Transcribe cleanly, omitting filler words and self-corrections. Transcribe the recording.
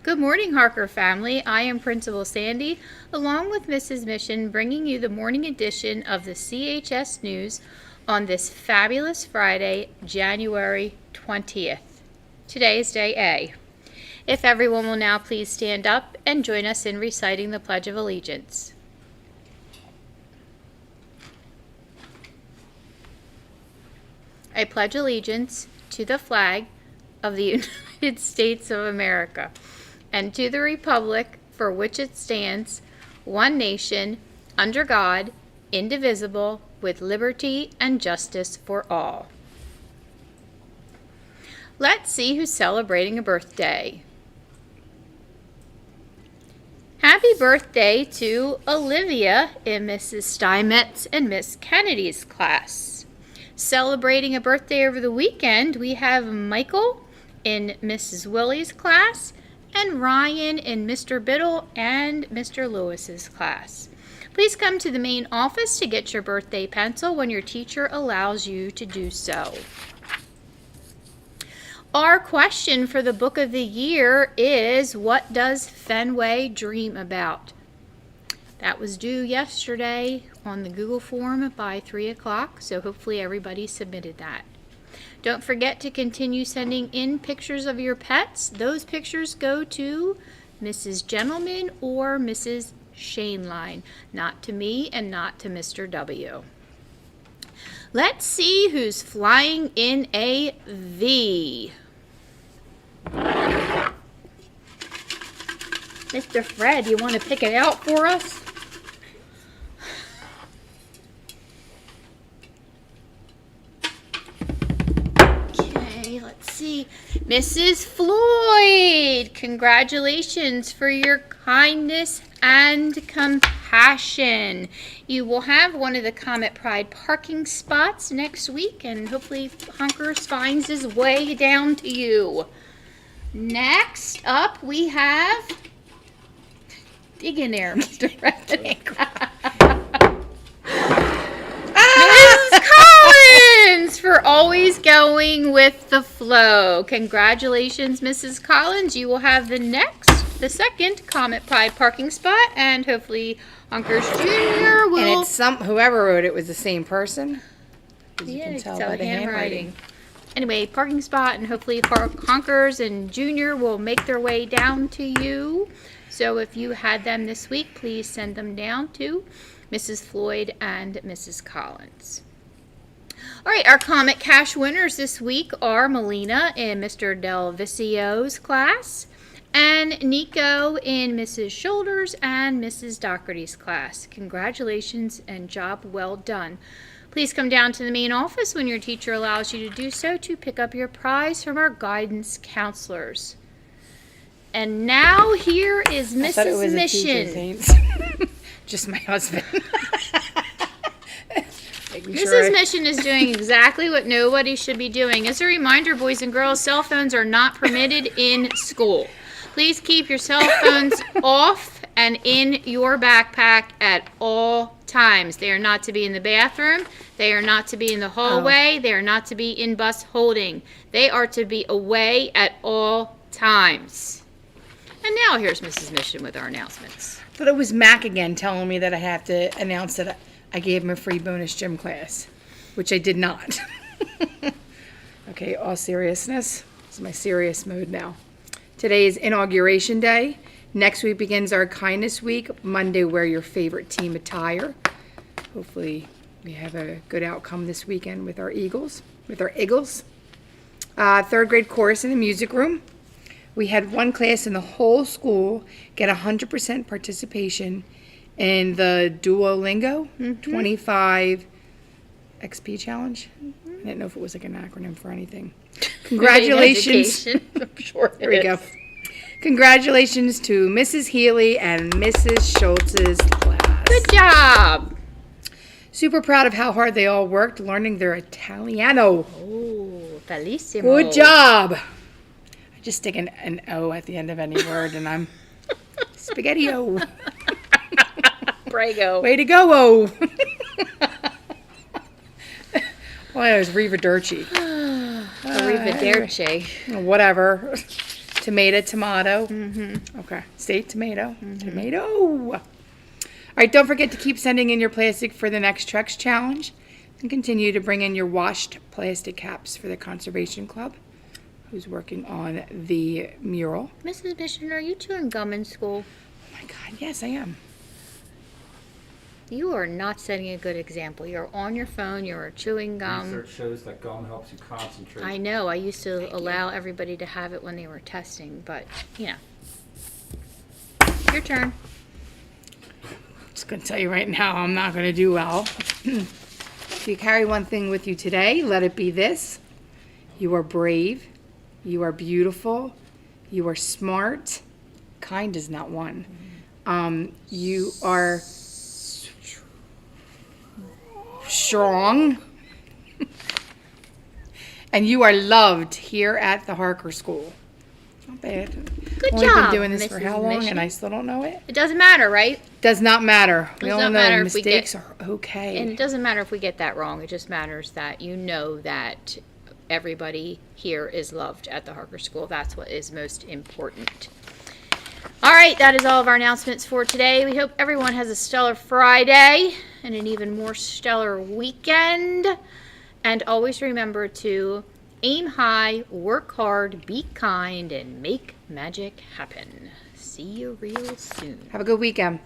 Good morning, Harker family. I am Principal Sandy, along with Mrs. Mission, bringing you the morning edition of the CHS News on this fabulous Friday, January 20th. Today is Day A. If everyone will now please stand up and join us in reciting the Pledge of Allegiance. I pledge allegiance to the flag of the United States of America and to the republic for which it stands, one nation, under God, indivisible, with liberty and justice for all. Let's see who's celebrating a birthday. Happy birthday to Olivia in Mrs. Steinmetz and Miss Kennedy's class. Celebrating a birthday over the weekend, we have Michael in Mrs. Willie's class and Ryan in Mr. Biddle and Mr. Lewis's class. Please come to the main office to get your birthday pencil when your teacher allows you to do so. Our question for the book of the year is, what does Fenway dream about? That was due yesterday on the Google form by 3 o'clock, so hopefully everybody submitted that. Don't forget to continue sending in pictures of your pets. Those pictures go to Mrs. Gentleman or Mrs. Shaneline, not to me and not to Mr. W. Let's see who's flying in a V. Mr. Fred, you want to pick it out for us? Okay, let's see. Mrs. Floyd, congratulations for your kindness and compassion. You will have one of the Comet Pride parking spots next week, and hopefully Hunkers finds his way down to you. Next up, we have... Dig in there, Mr. President. Mrs. Collins for always going with the flow. Congratulations, Mrs. Collins. You will have the second Comet Pride parking spot, and hopefully Hunkers Jr. will... And it's whoever wrote it was the same person. You can tell by the handwriting. Anyway, parking spot, and hopefully Hunkers and Junior will make their way down to you. So if you had them this week, please send them down to Mrs. Floyd and Mrs. Collins. All right, our Comet Cash winners this week are Melina in Mr. Del Vicio's class and Nico in Mrs. Shoulders and Mrs. Doherty's class. Congratulations and job well done. Please come down to the main office when your teacher allows you to do so to pick up your prize from our guidance counselors. And now here is Mrs. Mission. Just my husband. Mrs. Mission is doing exactly what nobody should be doing. As a reminder, boys and girls, cell phones are not permitted in school. Please keep your cell phones off and in your backpack at all times. They are not to be in the bathroom. They are not to be in the hallway. They are not to be in bus holding. They are to be away at all times. And now here's Mrs. Mission with our announcements. I thought it was Mac again telling me that I have to announce that I gave him a free bonus gym class, which I did not. Okay, all seriousness. This is my serious mode now. Today is Inauguration Day. Next week begins our Kindness Week. Monday, wear your favorite team attire. Hopefully we have a good outcome this weekend with our Eagles. Third grade chorus in the music room. We had one class in the whole school get 100% participation in the Duolingo 25 XP challenge. I didn't know if it was like an acronym for anything. Congratulations. I'm sure There we go. Congratulations to Mrs. Healy and Mrs. Schultz's class. Good job. Super proud of how hard they all worked learning their Italiano. Oh, bellissimo. Good job. I just stick an O at the end of any word and I'm spaghetti-o. Prego. Way to go, O. Well, it was Riva Dirci. Arrivederci. Whatever. Tomato. Mm-hmm. Okay. State tomato. Mm-hmm. Tomato. All right, don't forget to keep sending in your plastic for the next Trex Challenge. And continue to bring in your washed plastic caps for the Conservation Club, who's working on the mural. Mrs. Mission, are you chewing gum in school? Oh my God, yes, I am. You are not setting a good example. You're on your phone, you're chewing gum. Research shows that gum helps you concentrate. I know, I used to allow everybody to have it when they were testing, but, you know. Your turn. Just going to tell you right now, I'm not going to do well. If you carry one thing with you today, let it be this. You are brave. You are beautiful. You are smart. Kind is not one. You are strong. And you are loved here at the Harker School. Not bad. Good We've job, been doing this for Mrs. how long Mission. and I still don't know it? It doesn't matter, right? Does not matter. We Does all not know matter if we mistakes get- are okay. And it doesn't matter if we get that wrong. It just matters that you know that everybody here is loved at the Harker School. That's what is most important. All right, that is all of our announcements for today. We hope everyone has a stellar Friday and an even more stellar weekend. And always remember to aim high, work hard, be kind, and make magic happen. See you real soon. Have a good weekend.